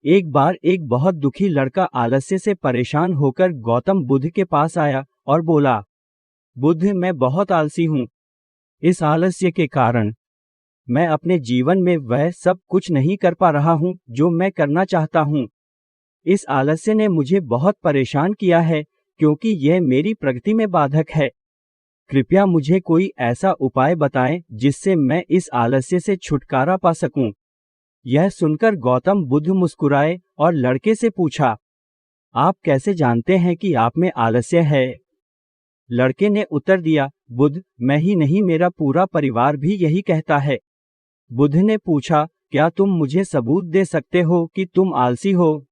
एक बार एक बहुत दुखी लड़का आलस्य से परेशान होकर गौतम बुद्ध के पास आया और बोला, बुद्ध, मैं बहुत आलसी हूँ। इस आलस्य के कारण मैं अपने जीवन में वह सब कुछ नहीं कर पा रहा हूँ जो मैं करना चाहता हूँ। इस आलस्य ने मुझे बहुत परेशान किया है क्योंकि यह मेरी प्रगति में बाधक है। कृपया मुझे कोई ऐसा उपाय बताएं जिससे मैं इस आलस्य से छुटकारा पा सकूं। यह सुनकर गौतम बुद्ध मुस्कुराए और लड़के से पूछा, आप कैसे जानते हैं कि आप में आलस्य है? लड़के ने उत्तर दिया, बुद्ध, मैं ही नहीं मेरा पूरा परिवार भी यही कहता है। बुद्ध ने पूछा, क्या तुम मुझे सबूत दे सकते हो कि तुम आलसी हो?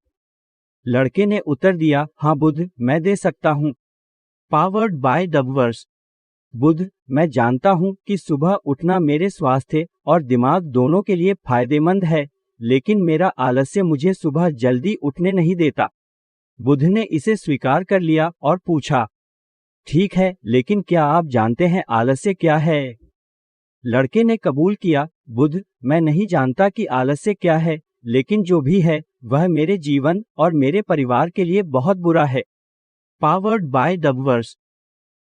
लड़के ने उत्तर दिया, हाँ बुद्ध, मैं दे सकता हूँ। Powered by the verse. Buddha, मैं जानता हूँ कि सुबह उठना मेरे स्वास्थ्य और दिमाग दोनों के लिए फायदेमंद है, लेकिन मेरा आलस्य मुझे सुबह जल्दी उठने नहीं देता। बुद्ध ने इसे स्वीकार कर लिया और पूछा, ठीक है, लेकिन क्या आप जानते हैं आलस्य क्या है? लड़के ने कबूल किया, बुद्ध, मैं नहीं जानता कि आलस्य क्या है, लेकिन जो भी है वह मेरे जीवन और मेरे परिवार के लिए बहुत बुरा है। Powered by the verse.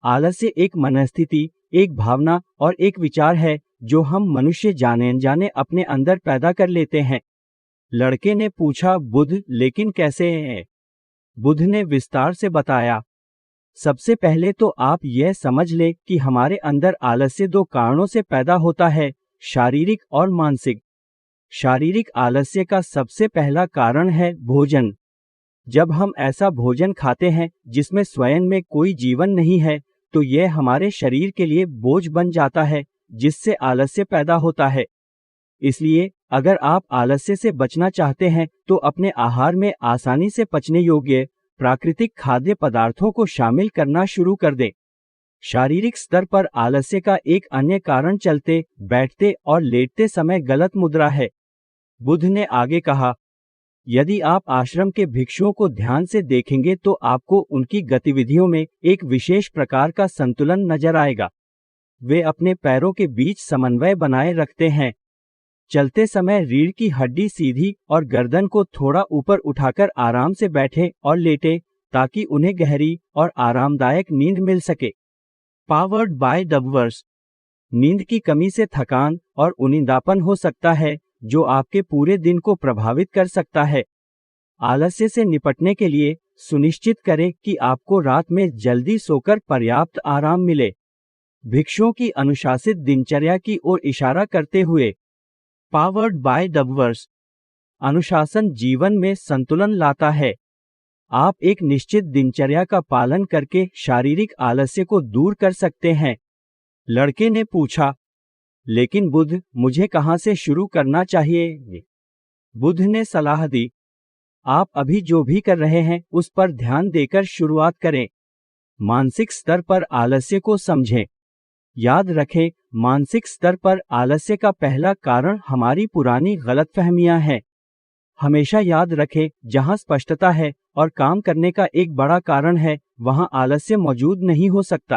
आलस्य एक मनस्थिति, एक भावना और एक विचार है जो हम मनुष्य जाने अनजाने अपने अंदर पैदा कर लेते हैं। लड़के ने पूछा, बुद्ध, लेकिन कैसे? बुद्ध ने विस्तार से बताया, सबसे पहले तो आप यह समझ ले कि हमारे अंदर आलस्य दो कारणों से पैदा होता है, शारीरिक और मानसिक। शारीरिक आलस्य का सबसे पहला कारण है भोजन। जब हम ऐसा भोजन खाते हैं जिसमें स्वयं में कोई जीवन नहीं है, तो यह हमारे शरीर के लिए बोझ बन जाता है, जिससे आलस्य पैदा होता है। इसलिए अगर आप आलस्य से बचना चाहते हैं तो अपने आहार में आसानी से पचने योग्य प्राकृतिक खाद्य पदार्थों को शामिल करना शुरू कर दें। शारीरिक स्तर पर आलस्य का एक अन्य कारण चलते, बैठते और लेटते समय गलत मुद्रा है। बुद्ध ने आगे कहा, यदि आप आश्रम के भिक्षुओं को ध्यान से देखेंगे तो आपको उनकी गतिविधियों में एक विशेष प्रकार का संतुलन नजर आएगा। वे अपने पैरों के बीच समन्वय बनाए रखते हैं। चलते समय रीढ़ की हड्डी सीधी और गर्दन को थोड़ा ऊपर उठाकर आराम से बैठें और लेटें, ताकि उन्हें गहरी और आरामदायक नींद मिल सके। Powered by the verse. नींद की कमी से थकान और उनींदापन हो सकता है, जो आपके पूरे दिन को प्रभावित कर सकता है। आलस्य से निपटने के लिए सुनिश्चित करें कि आपको रात में जल्दी सोकर पर्याप्त आराम मिले। भिक्षुओं की अनुशासित दिनचर्या की ओर इशारा करते हुए, पावर्ड बाय द वर्स। अनुशासन जीवन में संतुलन लाता है। आप एक निश्चित दिनचर्या का पालन करके शारीरिक आलस्य को दूर कर सकते हैं। लड़के ने पूछा, लेकिन बुद्ध, मुझे कहां से शुरू करना चाहिए? बुद्ध ने सलाह दी, आप अभी जो भी कर रहे हैं उस पर ध्यान देकर शुरुआत करें। मानसिक स्तर पर आलस्य को समझें। याद रखें, मानसिक स्तर पर आलस्य का पहला कारण हमारी पुरानी गलतफहमियां हैं। हमेशा याद रखें, जहां स्पष्टता है और काम करने का एक बड़ा कारण है, वहां आलस्य मौजूद नहीं हो सकता।